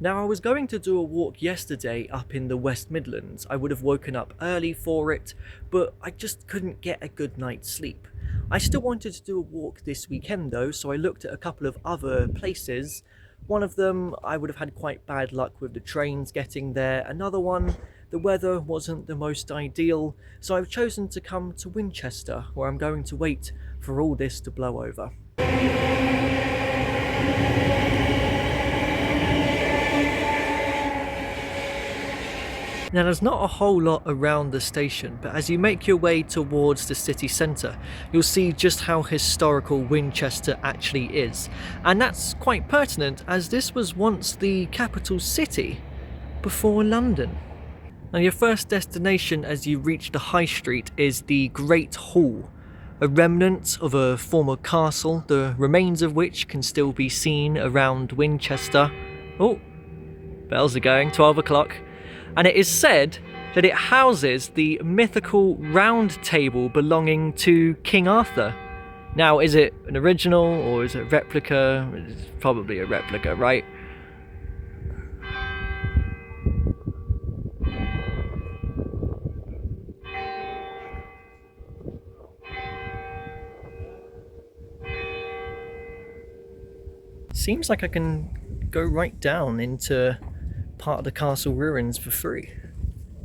Now, I was going to do a walk yesterday up in the West Midlands. I would have woken up early for it, but I just couldn't get a good night's sleep. I still wanted to do a walk this weekend though, so I looked at a couple of other places. One of them, I would have had quite bad luck with the trains getting there. Another one, the weather wasn't the most ideal, so I've chosen to come to Winchester, where I'm going to wait for all this to blow over. Now, there's not a whole lot around the station, but as you make your way towards the city centre, you'll see just how historical Winchester actually is. And that's quite pertinent, as this was once the capital city before London. Now, your first destination as you reach the high street is the Great Hall, a remnant of a former castle, the remains of which can still be seen around Winchester. Oh, bells are going, 12 o'clock. And it is said that it houses the mythical round table belonging to King Arthur. Now, is it an original or is it a replica? It's probably a replica, right? Seems like I can go right down into part of the castle ruins for free.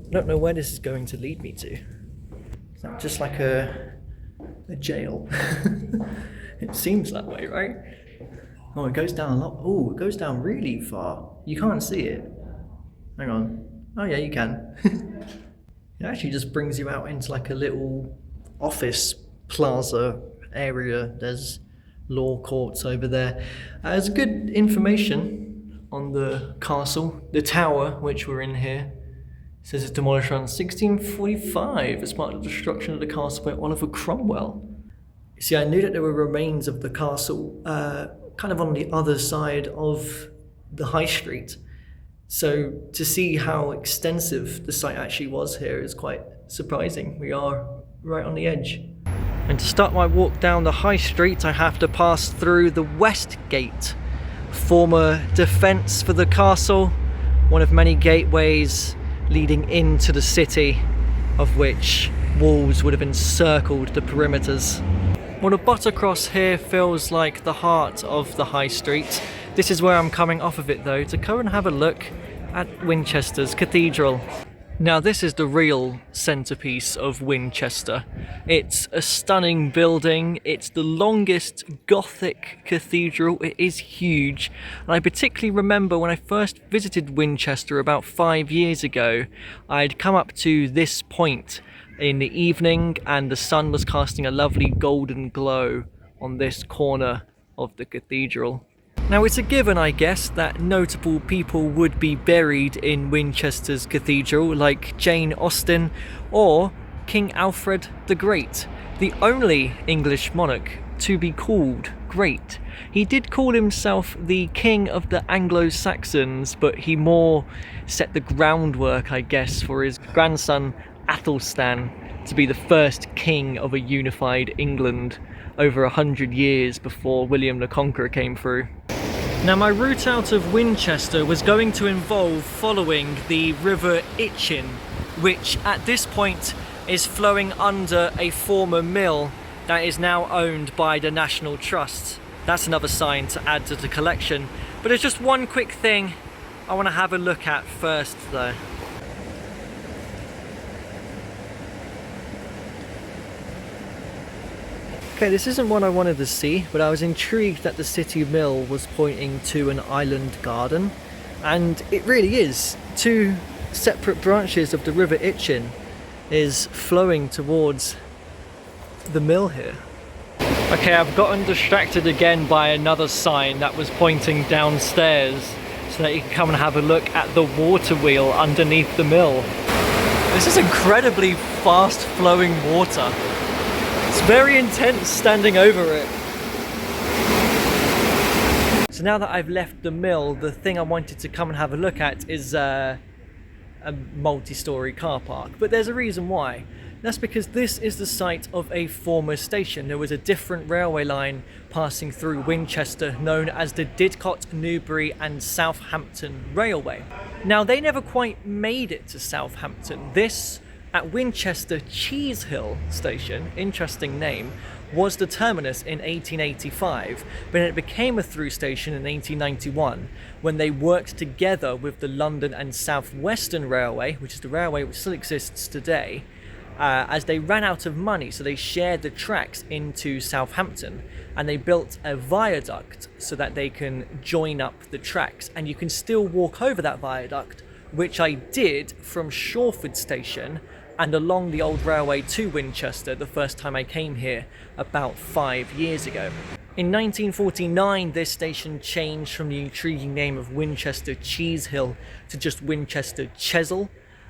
I don't know where this is going to lead me to. Is that just like a jail? It seems that way, right? Oh, it goes down a lot. Oh, it goes down really far. You can't see it. Hang on. Oh yeah, you can. It actually just brings you out into like a little office plaza area. There's law courts over there. There's good information on the castle. The tower, which we're in here, says it's demolished around 1645 as part of the destruction of the castle by Oliver Cromwell. You see, I knew that there were remains of the castle kind of on the other side of the high street. So to see how extensive the site actually was here is quite surprising. We are right on the edge. And to start my walk down the high street, I have to pass through the West Gate, former defence for the castle, one of many gateways leading into the city, of which walls would have encircled the perimeters. Well, the Buttercross here feels like the heart of the high street. This is where I'm coming off of it though, to come and have a look at Winchester's Cathedral. Now, this is the real centrepiece of Winchester. It's a stunning building. It's the longest Gothic cathedral. It is huge. And I particularly remember when I first visited Winchester about 5 years ago, I'd come up to this point in the evening and the sun was casting a lovely golden glow on this corner of the cathedral. Now, it's a given, I guess, that notable people would be buried in Winchester's Cathedral, like Jane Austen or King Alfred the Great, the only English monarch to be called great. He did call himself the King of the Anglo-Saxons, but he more set the groundwork, I guess, for his grandson Athelstan to be the first king of a unified England over 100 years before William the Conqueror came through. Now, my route out of Winchester was going to involve following the River Itchen, which at this point is flowing under a former mill that is now owned by the National Trust. That's another sign to add to the collection. But there's just one quick thing I want to have a look at first though. Okay, this isn't what I wanted to see, but I was intrigued that the city mill was pointing to an island garden, and it really is. Two separate branches of the River Itchen is flowing towards the mill here. Okay, I've gotten distracted again by another sign that was pointing downstairs so that you can come and have a look at the Waterwheel underneath the mill. This is incredibly fast flowing water. It's very intense standing over it. So now that I've left the mill, the thing I wanted to come and have a look at is a multi-storey car park. But there's a reason why. That's because this is the site of a former station. There was a different railway line passing through Winchester known as the Didcot, Newbury and Southampton Railway. Now, they never quite made it to Southampton. This, at Winchester Cheese Hill Station, interesting name, was the terminus in 1885, but it became a through station in 1891 when they worked together with the London and South Western Railway, which is the railway which still exists today, as they ran out of money, so they shared the tracks into Southampton and they built a viaduct so that they can join up the tracks, and you can still walk over that viaduct, which I did from Shawford Station and along the old railway to Winchester the first time I came here about 5 years ago. In 1949, this station changed from the intriguing name of Winchester Cheese Hill to just Winchester Chesil.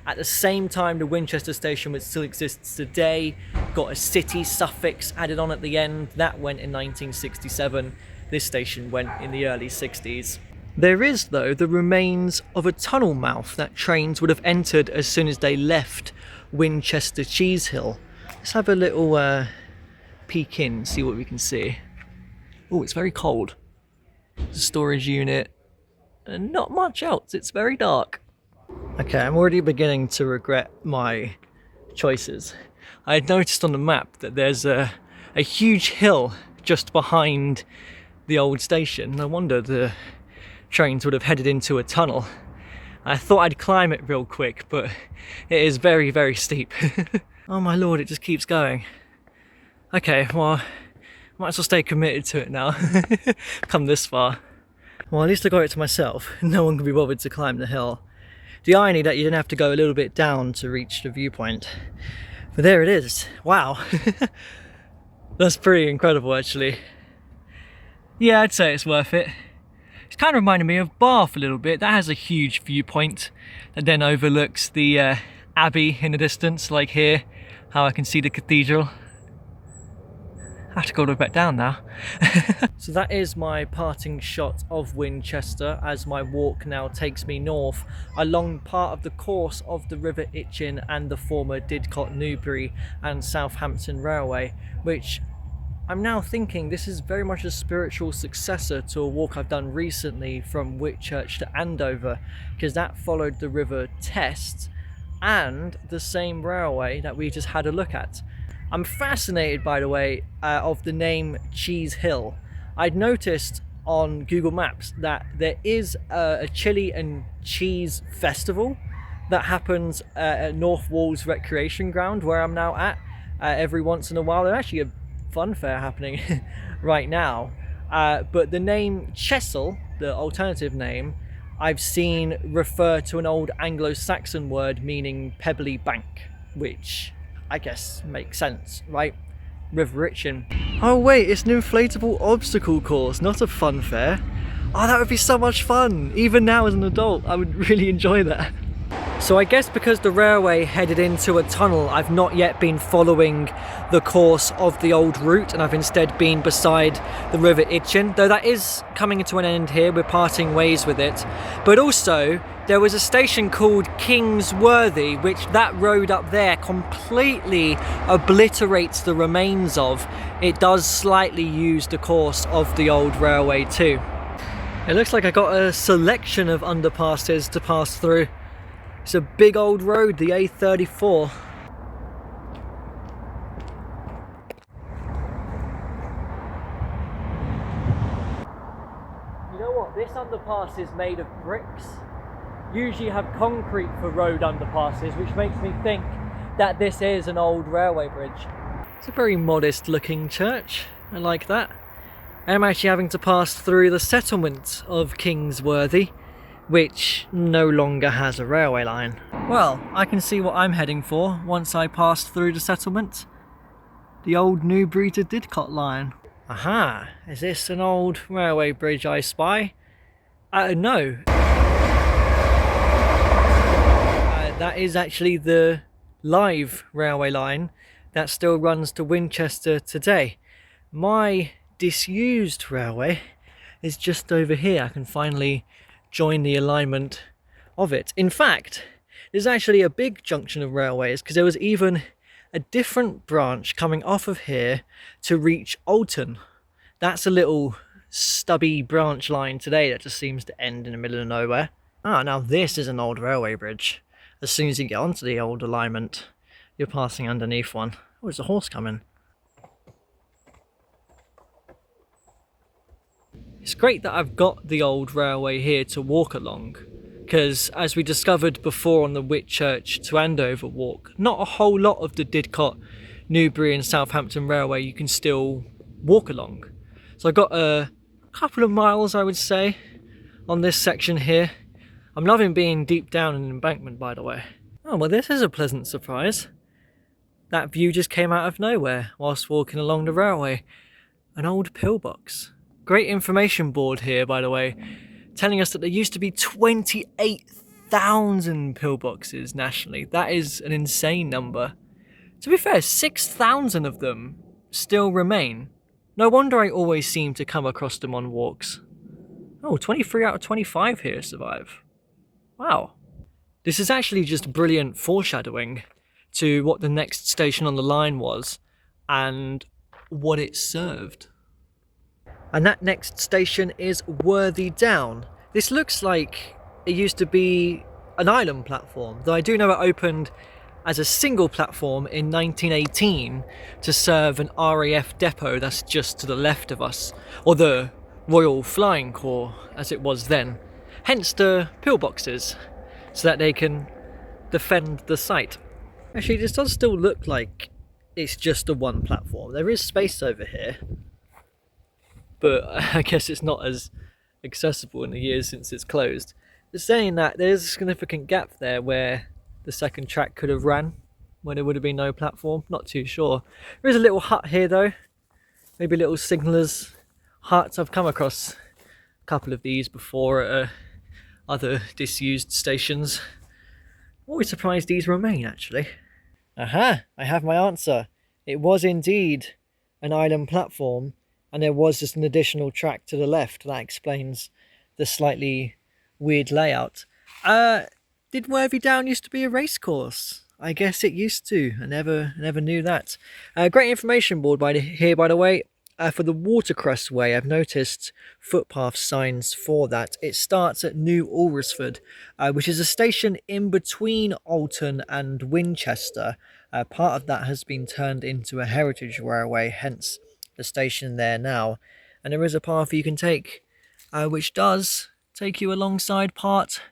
At the same time, the Winchester station, which still exists today, got a city suffix added on at the end. That went in 1967. This station went in the early 60s. There is, though, the remains of a tunnel mouth that trains would have entered as soon as they left Winchester Cheese Hill. Let's have a little peek in, see what we can see. Oh, it's very cold. It's a storage unit and not much else. It's very dark. Okay, I'm already beginning to regret my choices. I had noticed on the map that there's a huge hill just behind the old station. No wonder the trains would have headed into a tunnel. I thought I'd climb it real quick, but it is very, very steep. Oh my lord, it just keeps going. Okay, well, might as well stay committed to it now. Come this far. Well, at least I got it to myself. No one can be bothered to climb the hill. The irony that you didn't have to go a little bit down to reach the viewpoint. But there it is. Wow. That's pretty incredible, actually. Yeah, I'd say it's worth it. It's kind of reminded me of Bath a little bit. That has a huge viewpoint that then overlooks the Abbey in the distance, like here, how I can see the Cathedral. I have to go back down now. So that is my parting shot of Winchester as my walk now takes me north along part of the course of the River Itchen and the former Didcot, Newbury and Southampton Railway, which I'm now thinking this is very much a spiritual successor to a walk I've done recently from Whitchurch to Andover, because that followed the River Test and the same railway that we just had a look at. I'm fascinated, by the way, of the name Cheese Hill. I'd noticed on Google Maps that there is a chili and cheese festival that happens at North Walls Recreation Ground, where I'm now at, every once in a while. There's actually a fun fair happening right now. But the name Chesil, the alternative name, I've seen refer to an old Anglo-Saxon word meaning pebbly bank, which I guess makes sense, right? River Itchen. Oh wait, it's an inflatable obstacle course, not a fun fair. Oh, that would be so much fun. Even now as an adult, I would really enjoy that. So I guess because the railway headed into a tunnel, I've not yet been following the course of the old route, and I've instead been beside the River Itchen, though that is coming to an end here. We're parting ways with it. But also, there was a station called Kingsworthy, which that road up there completely obliterates the remains of. It does slightly use the course of the old railway too. It looks like I got a selection of underpasses to pass through. It's a big old road, the A34. You know what? This underpass is made of bricks. Usually you have concrete for road underpasses, which makes me think that this is an old railway bridge. It's a very modest looking church. I like that. I'm actually having to pass through the settlement of Kingsworthy, which no longer has a railway line. Well, I can see what I'm heading for once I pass through the settlement. The old Newbury to Didcot line. Aha, is this an old railway bridge I spy? No. That is actually the live railway line that still runs to Winchester today. My disused railway is just over here. I can finally join the alignment of it. In fact, there's actually a big junction of railways, because there was even a different branch coming off of here to reach Alton. That's a little stubby branch line today that just seems to end in the middle of nowhere. Ah, now this is an old railway bridge. As soon as you get onto the old alignment, you're passing underneath one. Oh, there's a horse coming. It's great that I've got the old railway here to walk along, because as we discovered before on the Whitchurch to Andover walk, not a whole lot of the Didcot, Newbury and Southampton Railway you can still walk along. So I got a couple of miles, I would say, on this section here. I'm loving being deep down in an embankment, by the way. Oh, well, this is a pleasant surprise. That view just came out of nowhere whilst walking along the railway. An old pillbox. Great information board here, by the way, telling us that there used to be 28,000 pillboxes nationally. That is an insane number. To be fair, 6,000 of them still remain. No wonder I always seem to come across them on walks. Oh, 23 out of 25 here survive. Wow. This is actually just brilliant foreshadowing to what the next station on the line was and what it served. And that next station is Worthy Down. This looks like it used to be an island platform, though I do know it opened as a single platform in 1918 to serve an RAF depot that's just to the left of us, or the Royal Flying Corps as it was then. Hence the pillboxes, so that they can defend the site. Actually, this does still look like it's just a one platform. There is space over here, but I guess it's not as accessible in the years since it's closed. But saying that, there's a significant gap there where the second track could have ran, where there would have been no platform. Not too sure. There is a little hut here though, maybe little signallers huts. I've come across a couple of these before at other disused stations. Always surprised these remain, actually. Aha! I have my answer. It was indeed an island platform, and there was just an additional track to the left. That explains the slightly weird layout. Did Worthy Down used to be a racecourse? I guess it used to. I never knew that. Great information board by the way. For the Watercress Way, I've noticed footpath signs for that. It starts at New Alresford, which is a station in between Alton and Winchester. Part of that has been turned into a heritage railway, hence the station there now. And there is a path you can take, which does take you alongside part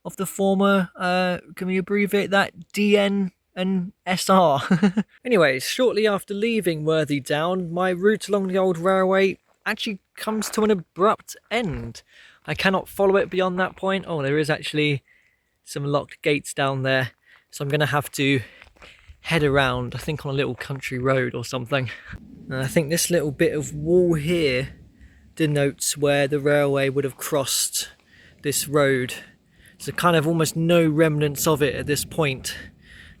of the former, can we abbreviate that, DN&SR. Anyways, shortly after leaving Worthy Down, my route along the old railway actually comes to an abrupt end. I cannot follow it beyond that point. Oh, there is actually some locked gates down there, so I'm going to have to head around, I think on a little country road or something. And I think this little bit of wall here denotes where the railway would have crossed this road. So kind of almost no remnants of it at this point.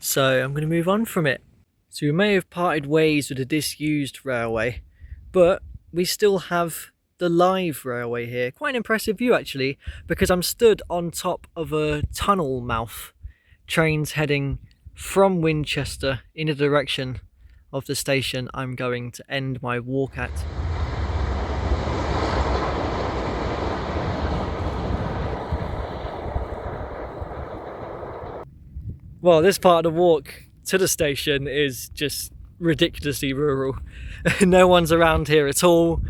So I'm going to move on from it. So we may have parted ways with a disused railway, but we still have the live railway here. Quite an impressive view actually, because I'm stood on top of a tunnel mouth. Trains heading from Winchester in the direction of the station I'm going to end my walk at. Well, this part of the walk to the station is just ridiculously rural. No one's around here at all.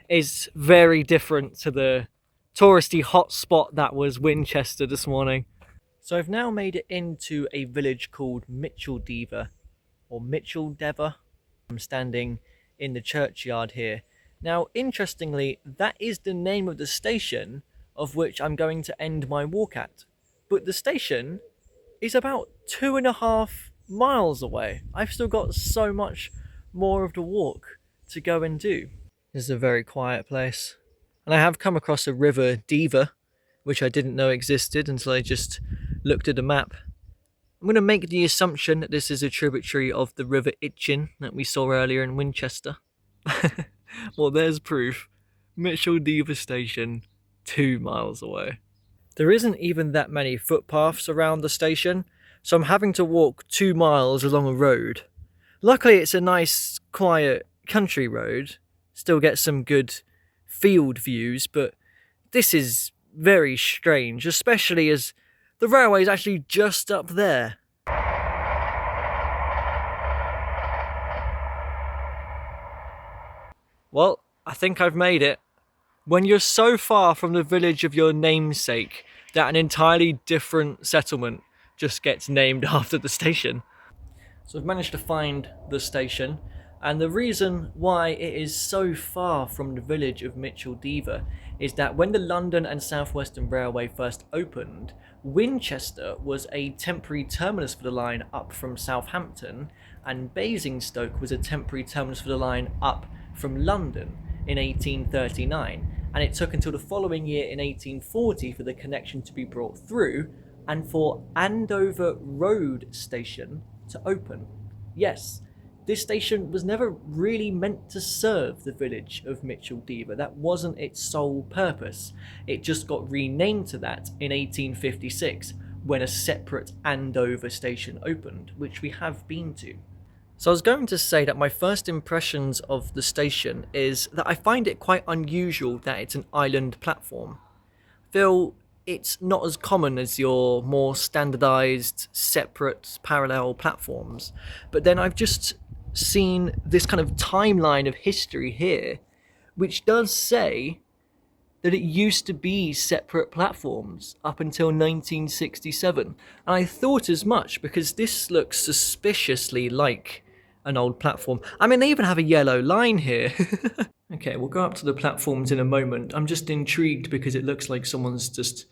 It's very different to the touristy hotspot that was Winchester this morning. So I've now made it into a village called Micheldever, or Micheldever. I'm standing in the churchyard here. Now, interestingly, that is the name of the station of which I'm going to end my walk at. But the station is about 2.5 miles away. I've still got so much more of the walk to go and do. This is a very quiet place. And I have come across a river, Deva, which I didn't know existed until I just looked at the map. I'm going to make the assumption that this is a tributary of the River Itchen that we saw earlier in Winchester. Well, there's proof. Micheldever Station, 2 miles away. There isn't even that many footpaths around the station, so I'm having to walk 2 miles along a road Luckily, it's a nice, quiet country road. Still get some good field views, but this is very strange, especially as the railway is actually just up there. Well, I think I've made it. When you're so far from the village of your namesake that an entirely different settlement just gets named after the station. So I've managed to find the station, and the reason why it is so far from the village of Mitchell-Dever is that when the London and South Western Railway first opened, Winchester was a temporary terminus for the line up from Southampton, and Basingstoke was a temporary terminus for the line up from London in 1839, and it took until the following year in 1840 for the connection to be brought through and for Andover Road Station to open. Yes, this station was never really meant to serve the village of Mitchell-Dever. That wasn't its sole purpose. It just got renamed to that in 1856 when a separate Andover station opened, which we have been to. So I was going to say that my first impressions of the station is that I find it quite unusual that it's an island platform. I feel it's not as common as your more standardized, separate, parallel platforms. But then I've just seen this kind of timeline of history here, which does say that it used to be separate platforms up until 1967. And I thought as much because this looks suspiciously like an old platform. I mean, they even have a yellow line here. Okay, we'll go up to the platforms in a moment. I'm just intrigued because it looks like someone's just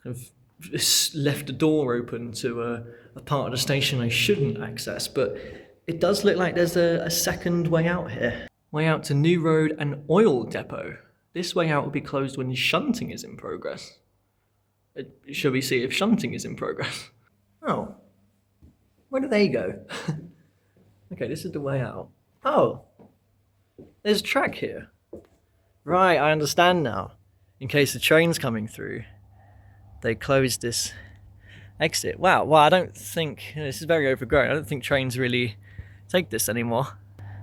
kind of left a door open to a part of the station I shouldn't access, but it does look like there's a second way out here. Way out to New Road and Oil Depot. This way out will be closed when shunting is in progress. Shall we see if shunting is in progress? Oh. Where do they go? Okay, this is the way out. Oh. There's a track here. Right, I understand now. In case the train's coming through, they closed this exit. Wow, well, I don't think... This is very overgrown. I don't think trains really take this anymore.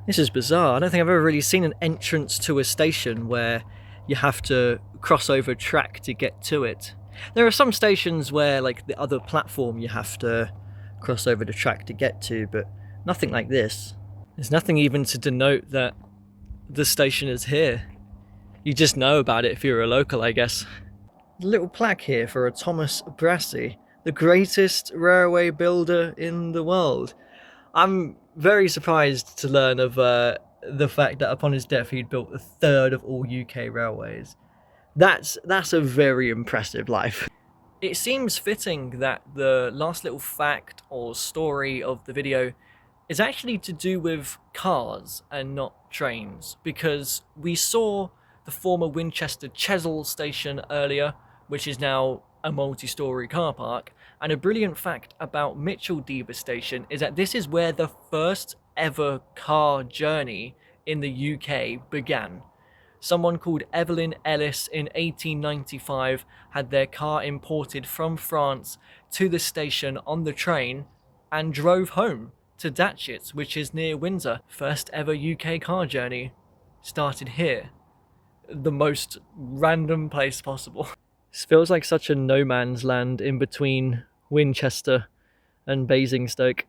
This is bizarre. I don't think I've ever really seen an entrance to a station where you have to cross over a track to get to it. There are some stations where, like the other platform, you have to cross over the track to get to, but nothing like this. There's nothing even to denote that the station is here. You just know about it if you're a local, I guess. A little plaque here for a Thomas Brassey, the greatest railway builder in the world. I'm very surprised to learn of the fact that upon his death he'd built a third of all UK railways. That's a very impressive life. It seems fitting that the last little fact or story of the video is actually to do with cars and not trains, because we saw the former Winchester Chesil station earlier, which is now a multi-storey car park, and a brilliant fact about Mitchell-Dever station is that this is where the first ever car journey in the UK began. Someone called Evelyn Ellis in 1895 had their car imported from France to the station on the train and drove home to Datchet, which is near Windsor. First ever UK car journey started here. The most random place possible. This feels like such a no man's land in between Winchester and Basingstoke.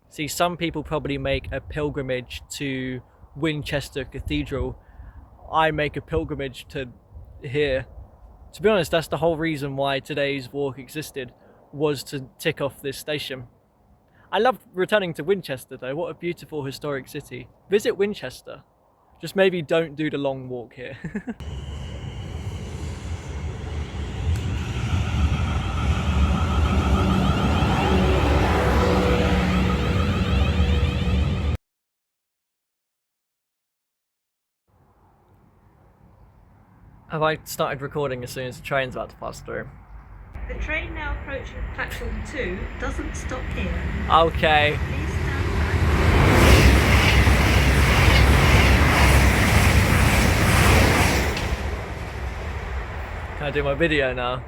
See, some people probably make a pilgrimage to Winchester Cathedral. I make a pilgrimage to here. To be honest, that's the whole reason why today's walk existed, was to tick off this station. I love returning to Winchester though. What a beautiful historic city. Visit Winchester. Just maybe don't do the long walk here. Have I started recording as soon as the train's about to pass through? The train now approaching platform 2 doesn't stop here. Okay. Please stand back. Can I do my video now?